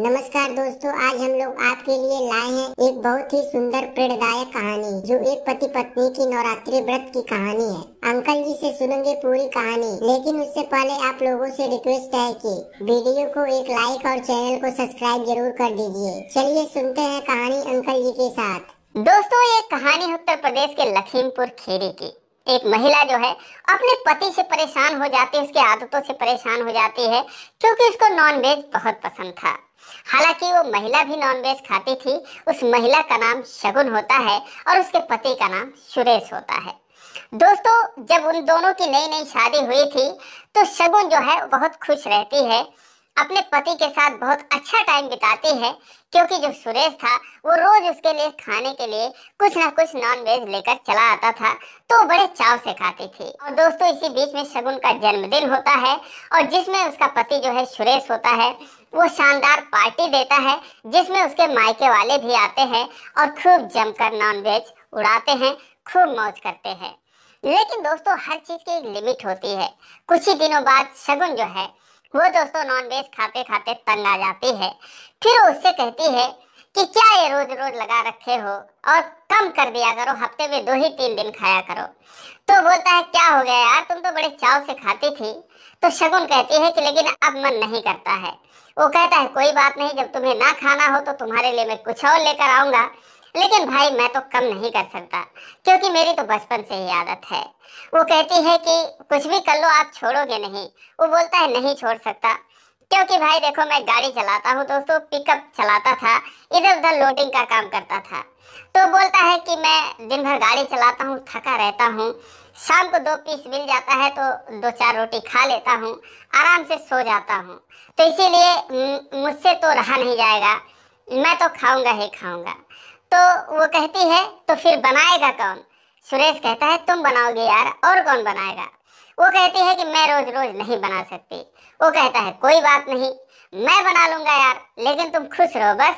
नमस्कार दोस्तों, आज हम लोग आपके लिए लाए हैं एक बहुत ही सुंदर प्रेरणादायक कहानी जो एक पति पत्नी की नवरात्रि व्रत की कहानी है। अंकल जी से सुनेंगे पूरी कहानी, लेकिन उससे पहले आप लोगों से रिक्वेस्ट है कि वीडियो को एक लाइक और चैनल को सब्सक्राइब जरूर कर दीजिए। चलिए सुनते हैं कहानी अंकल जी के साथ। दोस्तों, ये कहानी उत्तर प्रदेश के लखीमपुर खीरी की। एक महिला जो है अपने पति से परेशान हो जाती है, उसकी आदतों से परेशान हो जाती है क्योंकि उसको नॉनवेज बहुत पसंद था। हालांकि वो महिला भी नॉनवेज खाती थी। उस महिला का नाम शगुन होता है और उसके पति का नाम सुरेश होता है। दोस्तों, जब उन दोनों की नई नई शादी हुई थी तो शगुन जो है बहुत खुश रहती है, अपने पति के साथ बहुत अच्छा टाइम बिताती है क्योंकि जो सुरेश था वो रोज उसके लिए खाने के लिए कुछ ना कुछ नॉनवेज लेकर चला आता था, तो वो बड़े चाव से खाती थी। और दोस्तों, इसी बीच में शगुन का जन्मदिन होता है और जिसमें उसका पति जो है सुरेश होता है वो शानदार पार्टी देता है जिसमें उसके मायके वाले भी आते हैं और खूब जमकर नॉनवेज उड़ाते हैं, खूब मौज करते हैं। लेकिन दोस्तों, हर चीज की एक लिमिट होती है। कुछ ही दिनों बाद शगुन जो है वो दोस्तों नॉनवेज खाते खाते तंग आ जाती है। फिर वो उससे कहती है कि क्या ये रोज रोज लगा रखे हो और कम कर दिया करो, हफ्ते में 2 ही 3 दिन खाया करो। तो बोलता है क्या हो गया यार, तुम तो बड़े चाव से खाती थी। तो शगुन कहती है कि लेकिन अब मन नहीं करता है। वो कहता है कोई बात नहीं, जब तुम्हें ना खाना हो तो तुम्हारे लिए मैं कुछ और लेकर आऊंगा, लेकिन भाई मैं तो कम नहीं कर सकता क्योंकि मेरी तो बचपन से ही आदत है। वो कहती है कि कुछ भी कर लो, आप छोड़ोगे नहीं। वो बोलता है नहीं छोड़ सकता क्योंकि भाई देखो, मैं गाड़ी चलाता हूँ दोस्तों, पिकअप चलाता था, इधर उधर लोडिंग का काम करता था। तो बोलता है कि मैं दिन भर गाड़ी चलाता हूँ, थका रहता हूँ, शाम को 2 पीस मिल जाता है तो 2 4 रोटी खा लेता हूँ, आराम से सो जाता हूँ, तो इसीलिए मुझसे तो रहा नहीं जाएगा, मैं तो खाऊंगा ही खाऊंगा। तो वो कहती है तो फिर बनाएगा कौन? सुरेश कहता है तुम बनाओगे यार, और कौन बनाएगा? वो कहती है कि मैं रोज रोज नहीं बना सकती। वो कहता है कोई बात नहीं, मैं बना लूंगा यार, लेकिन तुम खुश रहो बस।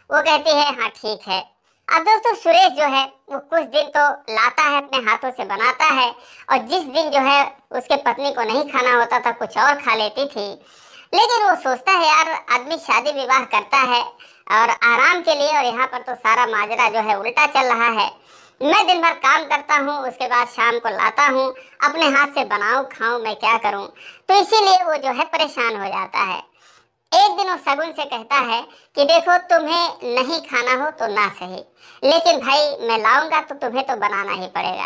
वो कहती है हाँ ठीक है। अब दोस्तों, सुरेश जो है वो कुछ दिन तो लाता है, अपने हाथों से बनाता है, और जिस दिन जो है उसके पत्नी को नहीं खाना होता था कुछ और खा लेती थी। लेकिन वो सोचता है यार, आदमी शादी विवाह करता है और आराम के लिए, और यहाँ पर तो सारा माजरा जो है उल्टा चल रहा है। मैं दिन भर काम करता हूँ, उसके बाद शाम को लाता हूँ, अपने हाथ से बनाऊं खाऊं, मैं क्या करूँ? तो इसीलिए वो जो है परेशान हो जाता है। एक दिन वो शगुन से कहता है कि देखो, तुम्हें नहीं खाना हो तो ना सही, लेकिन भाई मैं लाऊंगा तो तुम्हें तो बनाना ही पड़ेगा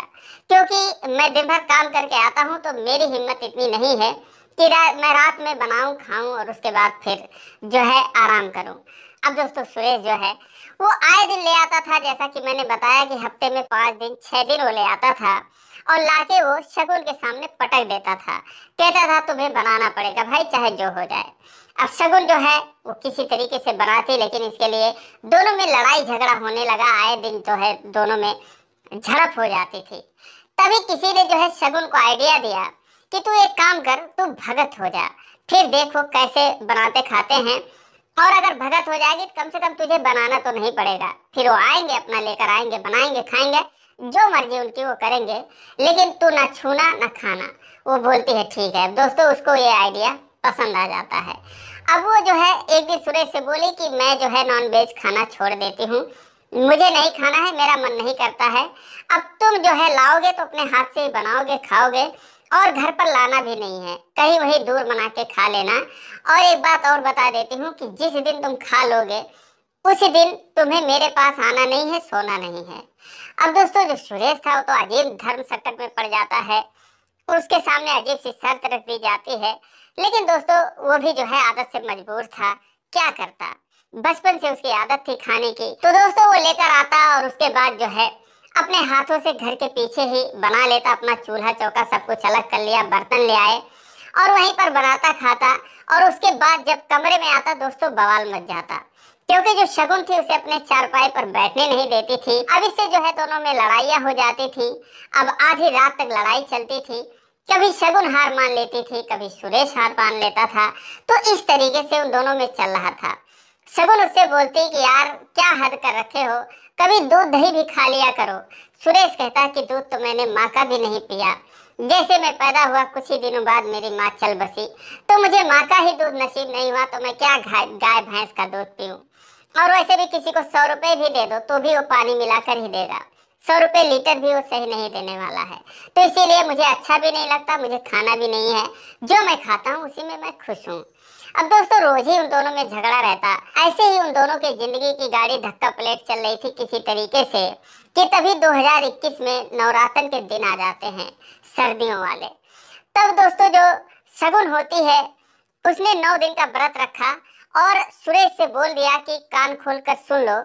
क्योंकि मैं दिन भर काम करके आता हूँ तो मेरी हिम्मत इतनी नहीं है कि मैं रात में बनाऊं खाऊं और उसके बाद फिर जो है आराम करूं। अब दोस्तों, सुरेश जो है वो आए दिन ले आता था, जैसा कि मैंने बताया कि हफ्ते में 5 दिन 6 दिन वो ले आता था और लाके वो शगुन के सामने पटक देता था, कहता था तुम्हें बनाना पड़ेगा भाई, चाहे जो हो जाए। अब शगुन जो है वो किसी तरीके से बनाती, लेकिन इसके लिए दोनों में लड़ाई झगड़ा होने लगा। आए दिन तो है दोनों में झड़प हो जाती थी। तभी किसी ने जो है शगुन को आइडिया दिया कि तू एक काम कर, तू भगत हो जा, फिर देखो कैसे बनाते खाते हैं, और अगर भगत हो जाएगी तो कम से कम तुझे बनाना तो नहीं पड़ेगा। फिर वो आएंगे, अपना लेकर आएंगे, बनाएंगे खाएंगे, जो मर्जी उनकी वो करेंगे, लेकिन तू ना छूना ना खाना। वो बोलती है ठीक है। दोस्तों, उसको ये आइडिया पसंद आ जाता है। अब वो जो है एक दिन सुरेश से बोली कि मैं जो है नॉन वेज खाना छोड़ देती हूँ, मुझे नहीं खाना है, मेरा मन नहीं करता है। अब तुम जो है लाओगे तो अपने हाथ से ही बनाओगे खाओगे, और घर पर लाना भी नहीं है, कहीं वही दूर बना के खा लेना। और एक बात और बता देती हूँ कि जिस दिन तुम खा लोगे उसी दिन तुम्हें मेरे पास आना नहीं है, सोना नहीं है। अब दोस्तों, जो सुरेश था वो तो अजीब धर्म संकट में पड़ जाता है, उसके सामने अजीब सी शर्त रख दी जाती है। लेकिन दोस्तों, वो भी जो है आदत से मजबूर था, क्या करता, बचपन से उसकी आदत थी खाने की। तो दोस्तों, वो लेकर आता और उसके बाद जो है अपने हाथों से घर के पीछे ही बना लेता, अपना चूल्हा चौका सब कुछ अलग कर लिया, बर्तन ले आए और वहीं पर बनाता खाता। और उसके बाद जब कमरे में आता दोस्तों, बवाल मच जाता क्योंकि जो शगुन थी उसे अपने चारपाई पर बैठने नहीं देती थी। अब इससे जो है दोनों में लड़ाइयाँ हो जाती थी। अब आधी रात तक लड़ाई चलती थी, कभी शगुन हार मान लेती थी, कभी सुरेश हार मान लेता था। तो इस तरीके से उन दोनों में चल रहा था। शगुन उससे बोलती कि यार क्या हद कर रखे हो, कभी दूध दही भी खा लिया करो। सुरेश कहता कि दूध तो मैंने माँ का भी नहीं पिया, जैसे मैं पैदा हुआ कुछ ही दिनों बाद मेरी माँ चल बसी, तो मुझे माँ का ही दूध नसीब नहीं हुआ तो मैं क्या गाय भैंस का दूध पीऊं। और वैसे भी किसी को 100 रुपए भी दे दो तो भी वो पानी मिलाकर ही देगा, 100 रुपए लीटर भी वो सही नहीं देने वाला है। तो इसीलिए मुझे अच्छा भी नहीं लगता, मुझे खाना भी नहीं है। जो मैं खाता हूँ उसी में मैं खुश हूँ। अब दोस्तों रोज ही उन दोनों में झगड़ा रहता। ऐसे ही उन दोनों के जिंदगी की गाड़ी धक्का पलट चल रही थी किसी तरीके से, कि तभी 2021 में नवरात्र के दिन आ जाते हैं, सर्दियों वाले। तब दोस्तों जो शगुन होती है उसने 9 दिन का व्रत रखा और सुरेश से बोल दिया कि कान खोल कर सुन लो,